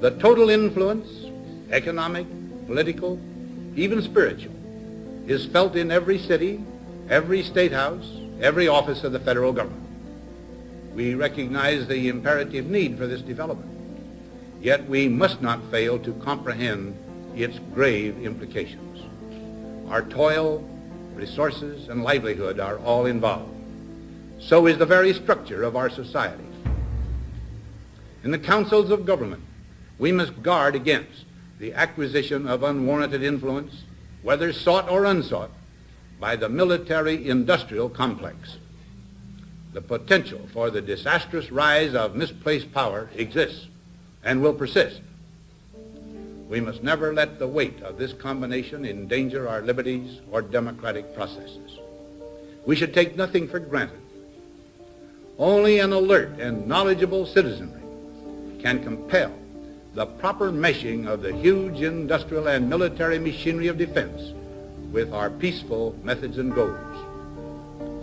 The total influence, economic, political, even spiritual, is felt in every city, every state house, every office of the federal government. We recognize the imperative need for this development, yet we must not fail to comprehend its grave implications. Our toil, resources, and livelihood are all involved. So is the very structure of our society. In the councils of government, we must guard against the acquisition of unwarranted influence, whether sought or unsought, by the military-industrial complex. The potential for the disastrous rise of misplaced power exists and will persist. We must never let the weight of this combination endanger our liberties or democratic processes. We should take nothing for granted. Only an alert and knowledgeable citizenry can compel the proper meshing of the huge industrial and military machinery of defense with our peaceful methods and goals,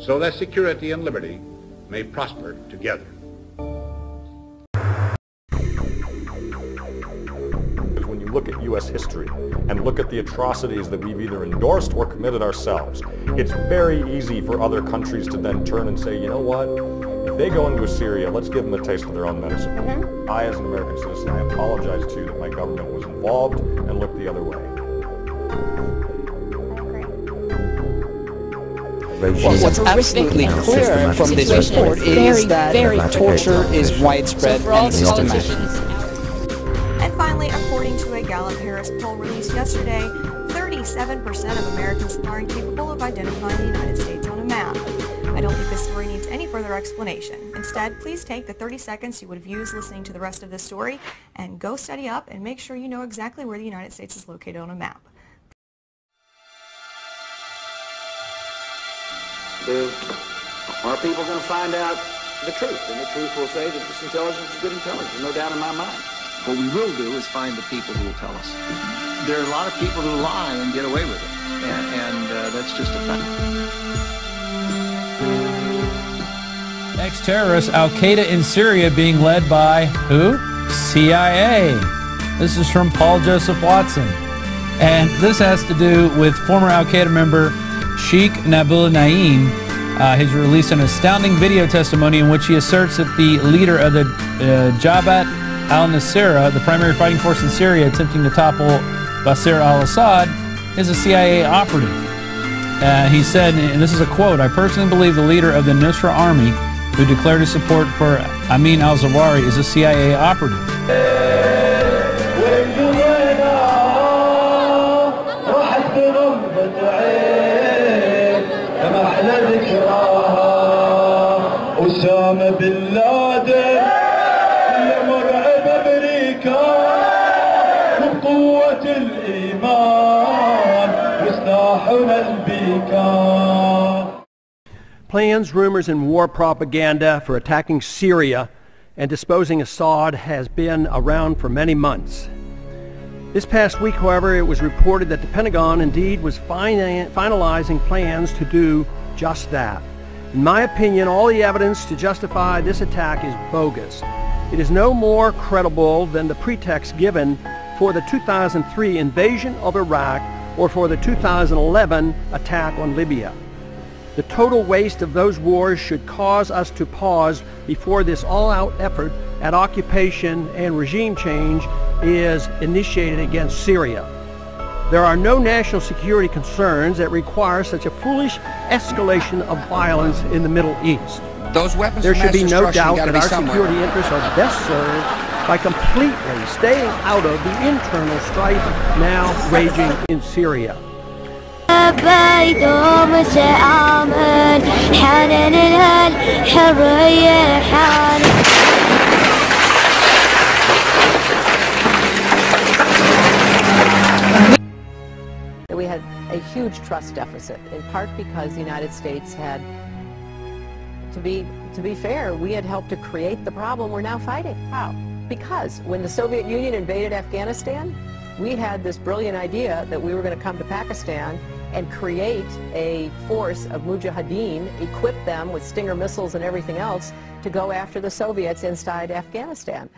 so that security and liberty may prosper together. When you look at U.S. history and look at the atrocities that we've either endorsed or committed ourselves, it's very easy for other countries to then turn and say, you know what, if they go into Syria, let's give them a taste of their own medicine. I, as an American citizen, I apologize too that my government was involved and looked the other way. Well, what's absolutely clear from this report is that torture is widespread and systematic. And finally, according to a Gallup-Harris poll released yesterday, 37% of Americans are incapable of identifying the United States on a map. I don't think this story needs any further explanation. Instead, please take the 30 seconds you would have used listening to the rest of this story and go study up and make sure you know exactly where the United States is located on a map. Are people going to find out the truth? And the truth will say that this intelligence is good intelligence, no doubt in my mind. What we will do is find the people who will tell us. There are a lot of people who lie and get away with it, and that's just a fact. Ex-terrorist Al-Qaeda in Syria being led by who? CIA. This is from Paul Joseph Watson. And this has to do with former Al-Qaeda member Sheikh Nabila Naeem. He's released an astounding video testimony in which he asserts that the leader of the Jabhat al-Nusra, the primary fighting force in Syria attempting to topple Bashar al-Assad, is a CIA operative. He said, and this is a quote, "I personally believe the leader of the Nusra army who declared his support for Amin al-Zawahiri is a CIA operative." Plans, rumors, and war propaganda for attacking Syria and disposing Assad has been around for many months. This past week, however, it was reported that the Pentagon indeed was finalizing plans to do just that. In my opinion, all the evidence to justify this attack is bogus. It is no more credible than the pretext given for the 2003 invasion of Iraq or for the 2011 attack on Libya. The total waste of those wars should cause us to pause before this all-out effort at occupation and regime change is initiated against Syria. There are no national security concerns that require such a foolish escalation of violence in the Middle East. Those weapons there of should mass be no destruction doubt that our security interests are best served by completely staying out of the internal strife now raging in Syria. We had a huge trust deficit, in part because the United States had, to be fair, we had helped to create the problem we're now fighting. How? Because when the Soviet Union invaded Afghanistan, we had this brilliant idea that we were going to come to Pakistan and create a force of mujahideen, equip them with Stinger missiles and everything else to go after the Soviets inside Afghanistan.